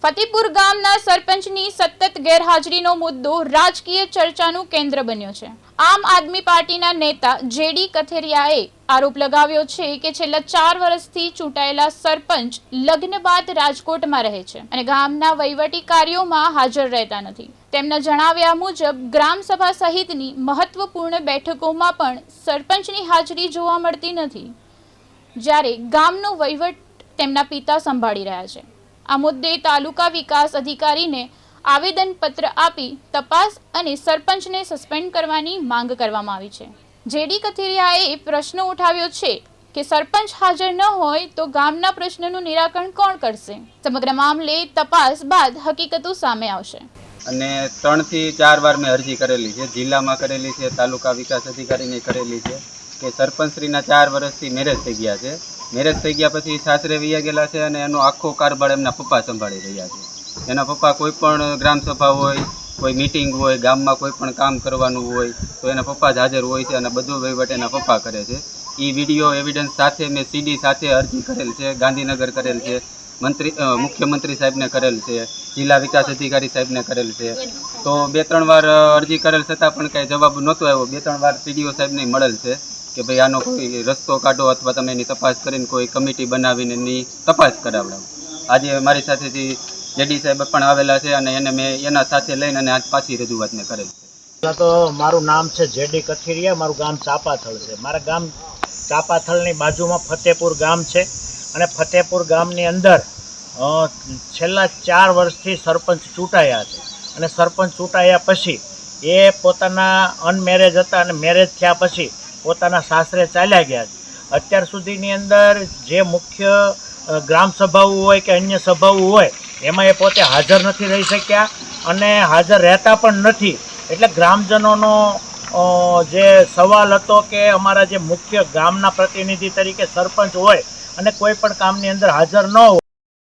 ફતેપુર ગામના સરપંચની સતત ગેરહાજરીનો મુદ્દો રાજકીય ચર્ચાનું કેન્દ્ર બન્યો છે। આમ આદમી પાર્ટીના નેતા જેડી કથેરિયાએ આરોપ લગાવ્યો છે કે છેલ્લા 4 વર્ષથી ચૂંટાયેલા સરપંચ લગ્ન બાદ રાજકોટમાં રહે છે અને ગામના વહીવટી કાર્યોમાં હાજર રહેતા નથી। તેમના જણાવ્યા મુજબ ગ્રામસભા સહિતની મહત્વપૂર્ણ બેઠકોમાં પણ સરપંચની હાજરી જોવા મળતી નથી, જ્યારે ગામનો વહીવટ તેમના પિતા સંભાળી રહ્યા છે। આ મુદ્દે તાલુકા વિકાસ અધિકારીને આવેદનપત્ર આપી તપાસ અને સરપંચને સસ્પેન્ડ કરવાની માંગ કરવામાં આવી છે। જેડી કથેરિયાએ પ્રશ્ન ઉઠાવ્યો છે કે સરપંચ હાજર ન હોય તો ગામના પ્રશ્નનું નિરાકરણ કોણ કરશે? સમગ્ર મામલે તપાસ બાદ હકીકતો સામે આવશે। અને 3 થી 4 વાર મેં અરજી કરેલી છે, જિલ્લામાં કરેલી છે, તાલુકા વિકાસ અધિકારીને કરેલી છે કે સરપંચશ્રીના 4 વર્ષથી મેરેજ થઈ ગયા છે। મેરેજ થઈ ગયા પછી સાસરે વયા ગયેલા છે અને એનો આખો કારભાર એમના પપ્પા સંભાળી રહ્યા છે। એના પપ્પા કોઈ પણ ગ્રામસભા હોય, કોઈ મિટિંગ હોય, ગામમાં કોઈ પણ કામ કરવાનું હોય તો એના પપ્પા જ હાજર હોય છે અને બધું વહીવટ એના પપ્પા કરે છે। એ વિડીયો એવિડન્સ સાથે મેં સીડી સાથે અરજી કરેલ છે, ગાંધીનગર કરેલ છે, મુખ્યમંત્રી સાહેબને કરેલ છે, જિલ્લા વિકાસ અધિકારી સાહેબને કરેલ છે। તો 2-3 વાર અરજી કરેલ છતાં પણ કાંઈ જવાબ નહોતો આવ્યો। 2-3 વાર પીડીઓ સાહેબને મળેલ છે કે ભાઈ આનો કોઈ રસ્તો કાઢો અથવા તમે એની તપાસ કરીને કોઈ કમિટી બનાવીને એની તપાસ કરાવડાવો। આજે મારી સાથેથી જેડી સાહેબ પણ આવેલા છે અને એને મેં એના સાથે લઈને અને આજ પાછી રજૂઆત મેં કરેલ છે। તો મારું નામ છે જેડી કથિરિયા, મારું ગામ ચાપાથળ છે। મારા ગામ ચાપાથળની બાજુમાં ફતેપુર ગામ છે અને ફતેપુર ગામની અંદર છેલ્લા 4 વર્ષથી સરપંચ ચૂંટાયા છે અને સરપંચ ચૂંટાયા પછી એ પોતાના અનમેરેજ હતા અને મેરેજ થયા પછી પોતાના સાસરે ચાલ્યા ગયા છે। અત્યાર સુધીની અંદર જે મુખ્ય ગ્રામસભાઓ હોય કે અન્ય સભાઓ હોય એમાં એ પોતે હાજર નથી રહી શક્યા અને હાજર રહેતા પણ નથી। એટલે ગ્રામજનોનો જે સવાલ હતો કે અમારા જે મુખ્ય ગામના પ્રતિનિધિ તરીકે સરપંચ હોય અને કોઈ પણ કામની અંદર હાજર ન હોય